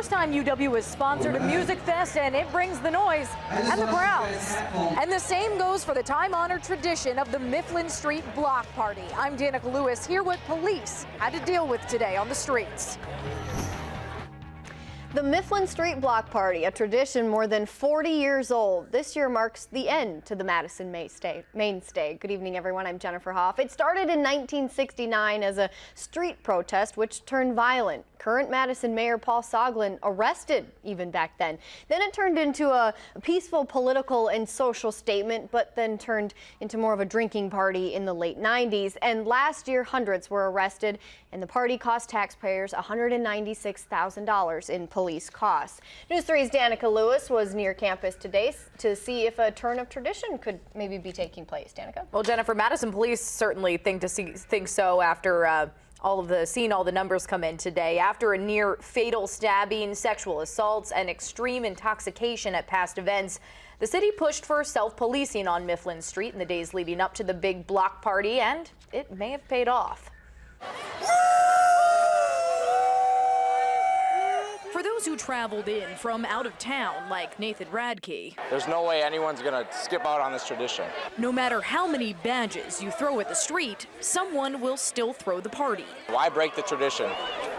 first time UW has sponsored a music fest, and it brings the noise and the crowds. And the same goes for the time-honored tradition of the Mifflin Street Block Party. I'm Danica Lewis, here what police had to deal with today on the streets. The Mifflin Street Block Party, a tradition more than 40 years old, this year marks the end to the Madison mainstay. Good evening, everyone. I'm Jennifer Hoff. It started in 1969 as a street protest, which turned violent. Current Madison Mayor Paul Soglin arrested even back then. Then it turned into a peaceful political and social statement, but then turned into more of a drinking party in the late 90s. And last year, hundreds were arrested, and the party cost taxpayers $196,000 in police costs. News 3's Danica Lewis was near campus today to see if a turn of tradition could maybe be taking place. Danica? Well, Jennifer, Madison police certainly think so after seeing all the numbers come in today. After a near fatal stabbing, sexual assaults, and extreme intoxication at past events, the city pushed for self-policing on Mifflin Street in the days leading up to the big block party, and it may have paid off. For those who traveled in from out of town, like Nathan Radke, there's no way anyone's gonna skip out on this tradition. No matter how many badges you throw at the street, someone will still throw the party. Why break the tradition?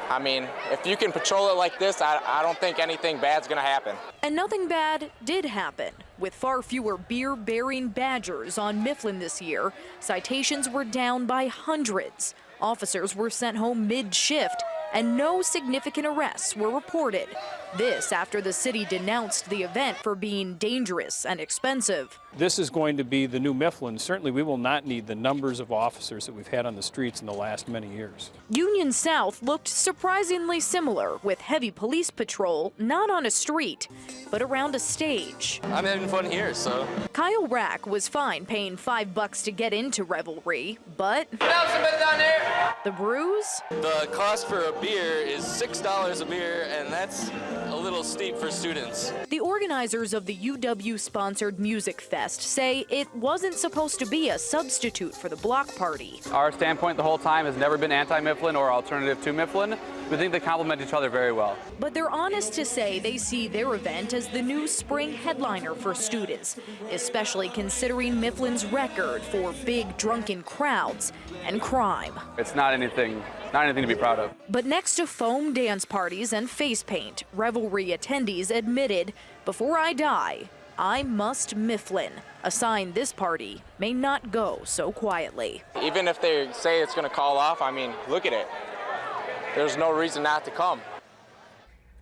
I mean, if you can patrol it like this, I don't think anything bad's gonna happen. And nothing bad did happen. With far fewer beer-bearing badgers on Mifflin this year, citations were down by hundreds. Officers were sent home mid-shift, and no significant arrests were reported. This after the city denounced the event for being dangerous and expensive. This is going to be the new Mifflin. Certainly we will not need the numbers of officers that we've had on the streets in the last many years. Union South looked surprisingly similar, with heavy police patrol not on a street, but around a stage. I'm having fun here, so. Kyle Rack was fine paying $5 to get into Revelry, but the bruise? The cost for a beer is $6 a beer, and that's a little steep for students. The organizers of the UW-sponsored Music Fest say it wasn't supposed to be a substitute for the block party. Our standpoint the whole time has never been anti-Mifflin or alternative to Mifflin. We think they complement each other very well. But they're honest to say they see their event as the new spring headliner for students, especially considering Mifflin's record for big drunken crowds and crime. It's not anything to be proud of. But next to foam dance parties and face paint, Revelry attendees admitted, "Before I die, I must Mifflin," a sign this party may not go so quietly. Even if they say it's gonna call off, I mean, look at it. There's no reason not to come.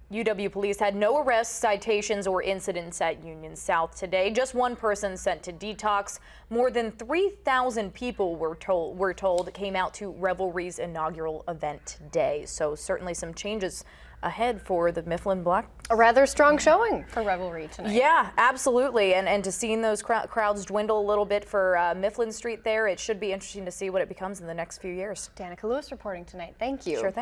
UW police had no arrests, citations, or incidents at Union South today. Just one person sent to detox. More than 3,000 people were told came out to Revelry's inaugural event today. So certainly some changes ahead for the Mifflin Block. A rather strong showing for Revelry tonight. Yeah, absolutely. And to seeing those crowds dwindle a little bit for Mifflin Street there, it should be interesting to see what it becomes in the next few years. Danica Lewis reporting tonight. Thank you. Sure thing.